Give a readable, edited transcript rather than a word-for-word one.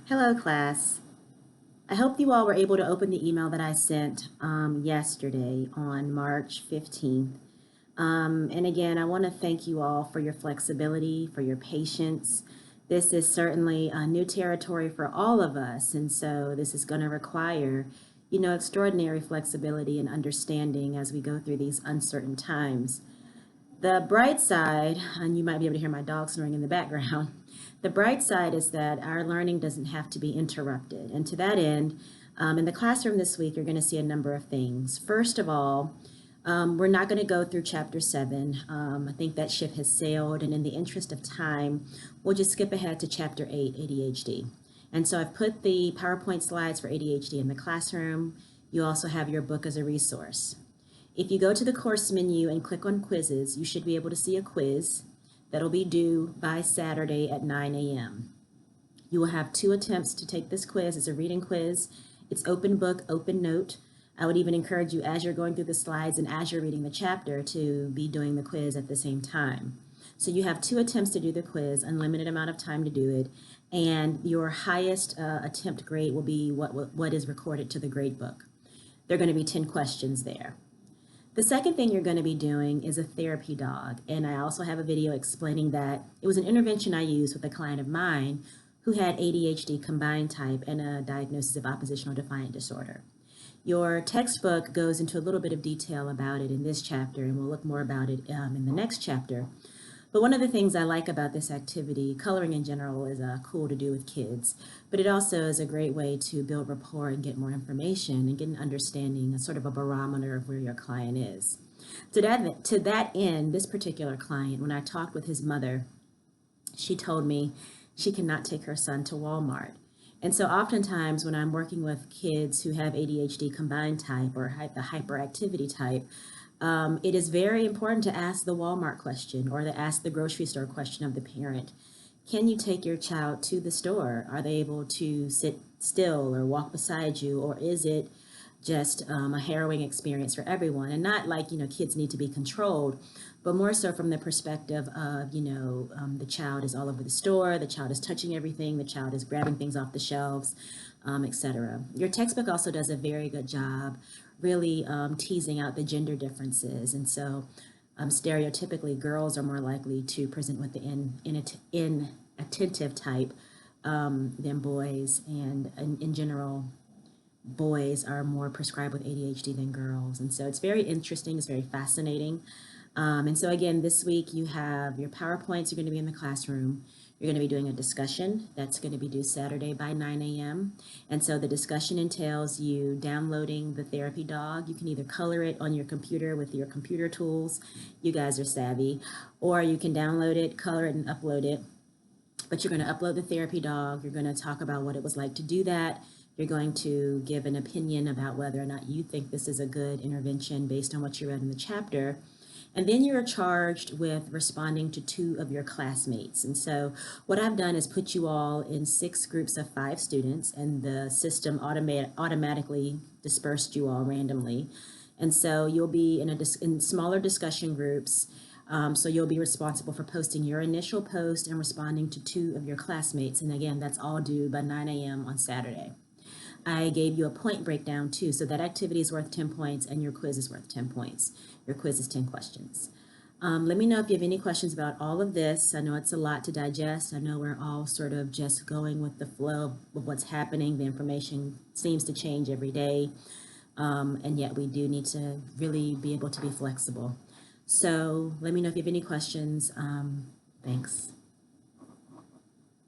Hello, class. I hope you all were able to open the email that I sent yesterday on March 15th. And again, I want to thank you all for your flexibility, for your patience. This is certainly a new territory for all of us, and so this is going to require, extraordinary flexibility and understanding as we go through these uncertain times. The bright side, and you might be able to hear my dog snoring in the background, the bright side is that our learning doesn't have to be interrupted. And to that end, in the classroom this week, you're going to see a number of things. First of all, we're not going to go through chapter 7. I think that ship has sailed, and in the interest of time, we'll just skip ahead to chapter 8, ADHD. And so I've put the PowerPoint slides for ADHD in the classroom. You also have your book as a resource. If you go to the course menu and click on quizzes, you should be able to see a quiz that'll be due by Saturday at 9 a.m. You will have 2 attempts to take this quiz. It's a reading quiz. It's open book, open note. I would even encourage you, as you're going through the slides and as you're reading the chapter, to be doing the quiz at the same time. So you have 2 attempts to do the quiz, unlimited amount of time to do it, and your highest attempt grade will be what is recorded to the grade book. There are going to be 10 questions there. The second thing you're going to be doing is a therapy dog, and I also have a video explaining that. It was an intervention I used with a client of mine who had ADHD combined type and a diagnosis of oppositional defiant disorder. Your textbook goes into a little bit of detail about it in this chapter, and we'll look more about it in the next chapter. But one of the things I like about this activity, coloring in general is cool to do with kids, but it also is a great way to build rapport and get more information and get an understanding, a sort of a barometer of where your client is. To that end, this particular client, when I talked with his mother, she told me she cannot take her son to Walmart. And so oftentimes when I'm working with kids who have ADHD combined type or the hyperactivity type, it is very important to ask the Walmart question or to ask the grocery store question of the parent. Can you take your child to the store? Are they able to sit still or walk beside you? Or is it just a harrowing experience for everyone? And not like, kids need to be controlled, but more so from the perspective of, the child is all over the store, the child is touching everything, the child is grabbing things off the shelves, etc. Your textbook also does a very good job really teasing out the gender differences. And so stereotypically, girls are more likely to present with the inattentive type than boys. And in general, boys are more prescribed with ADHD than girls. And so it's very interesting. It's very fascinating. And so again, this week you have your PowerPoints. You're going to be in the classroom. You're going to be doing a discussion that's going to be due Saturday by 9 a.m. And so the discussion entails you downloading the therapy dog. You can either color it on your computer with your computer tools. You guys are savvy. Or you can download it, color it, and upload it. But you're going to upload the therapy dog. You're going to talk about what it was like to do that. You're going to give an opinion about whether or not you think this is a good intervention based on what you read in the chapter. And then you're charged with responding to 2 of your classmates. And so what I've done is put you all in 6 groups of 5 students, and the system automatically dispersed you all randomly. And so you'll be in smaller discussion groups. So you'll be responsible for posting your initial post and responding to 2 of your classmates. And again, that's all due by 9 a.m. on Saturday. I gave you a point breakdown too, so that activity is worth 10 points and your quiz is worth 10 points. Your quiz is 10 questions. Let me know if you have any questions about all of this. I know it's a lot to digest. I know we're all sort of just going with the flow of what's happening. The information seems to change every day, and yet we do need to really be able to be flexible. So let me know if you have any questions. Thanks.